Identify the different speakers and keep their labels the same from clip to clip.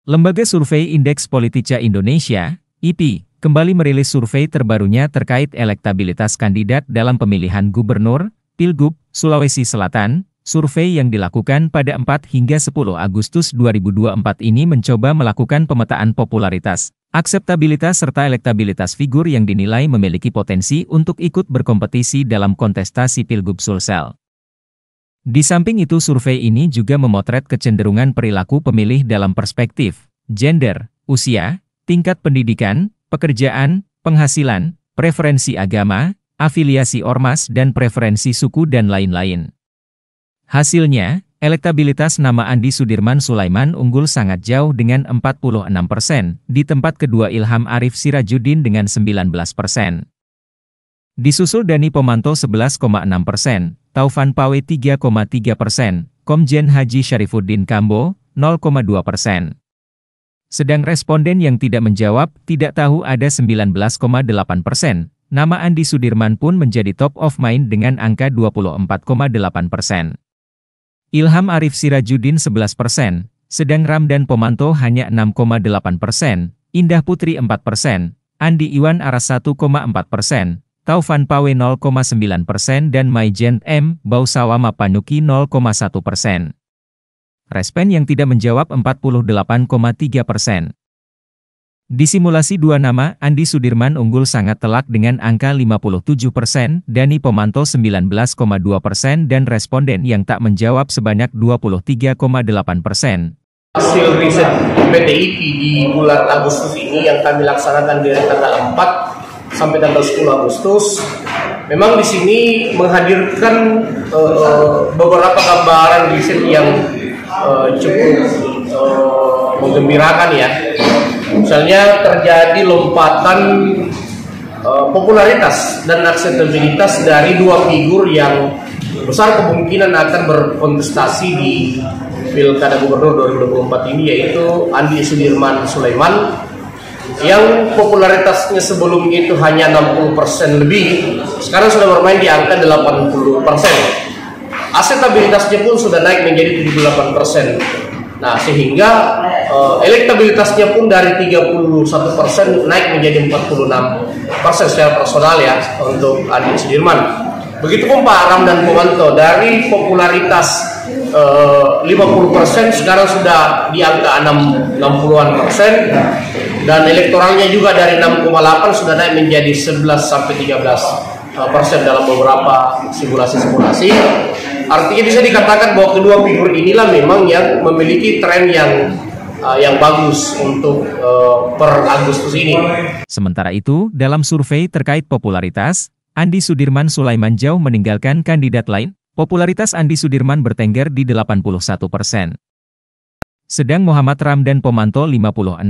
Speaker 1: Lembaga Survei Indeks Politika Indonesia, IPI, kembali merilis survei terbarunya terkait elektabilitas kandidat dalam pemilihan gubernur, Pilgub, Sulawesi Selatan. Survei yang dilakukan pada 4 hingga 10 Agustus 2024 ini mencoba melakukan pemetaan popularitas, akseptabilitas serta elektabilitas figur yang dinilai memiliki potensi untuk ikut berkompetisi dalam kontestasi Pilgub Sulsel. Di samping itu survei ini juga memotret kecenderungan perilaku pemilih dalam perspektif gender, usia, tingkat pendidikan, pekerjaan, penghasilan, preferensi agama, afiliasi ormas dan preferensi suku dan lain-lain. Hasilnya, elektabilitas nama Andi Sudirman Sulaiman unggul sangat jauh dengan 46%, di tempat kedua Ilham Arif Sirajuddin dengan 19%. Disusul Dani Pomanto 11,6%, Taufan Pawe 3,3%, Komjen Haji Syarifuddin Kambo 0,2%. Sedang responden yang tidak menjawab tidak tahu ada 19,8%. Nama Andi Sudirman pun menjadi top of mind dengan angka 24,8%. Ilham Arif Sirajuddin 11%, sedang Ramdan Pomanto hanya 6,8%, Indah Putri 4%, Andi Iwan Aras 1,4%, Taufan Pawe 0,9% dan Maijen M. Bausawa Mapanuki 0,1%. Respen yang tidak menjawab 48,3%. Di simulasi dua nama, Andi Sudirman unggul sangat telak dengan angka 57%, Dani Pomanto 19,2% dan responden yang tak menjawab sebanyak 23,8%.
Speaker 2: Hasil riset PT IPI di bulan Agustus ini yang kami laksanakan dari tanggal 4 sampai tanggal 10 Agustus, memang di sini menghadirkan beberapa gambaran riset yang cukup menggembirakan ya. Misalnya terjadi lompatan popularitas dan akseptabilitas dari dua figur yang besar kemungkinan akan berkontestasi di Pilkada Gubernur 2024 ini, yaitu Andi Sudirman Sulaiman yang popularitasnya sebelum itu hanya 60% lebih, sekarang sudah bermain di angka 80%. Akseptabilitasnya pun sudah naik menjadi 78%. Nah, sehingga elektabilitasnya pun dari 31% naik menjadi 46% secara personal ya untuk Andi Sudirman. Begitupun Pak Ramdan Pomanto, dari popularitas 50% sekarang sudah di angka 60-an% dan elektoralnya juga dari 6,8 sudah naik menjadi 11-13% dalam beberapa simulasi-simulasi. Artinya bisa dikatakan bahwa kedua figur inilah memang yang memiliki tren yang bagus untuk per Agustus ini.
Speaker 1: Sementara itu, dalam survei terkait popularitas, Andi Sudirman Sulaiman jauh meninggalkan kandidat lain. Popularitas Andi Sudirman bertengger di 81%. Sedang Muhammad Ramdan Pomanto 56,5%,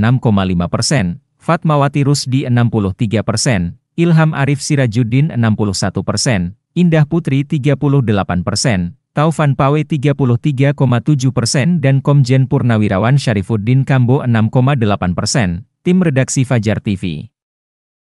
Speaker 1: Fatmawati Rusdi 63%, Ilham Arif Sirajuddin 61%, Indah Putri 38%, Taufan Pawe 33,7% dan Komjen Purnawirawan Syarifuddin Kambo 6,8%. Tim Redaksi Fajar TV.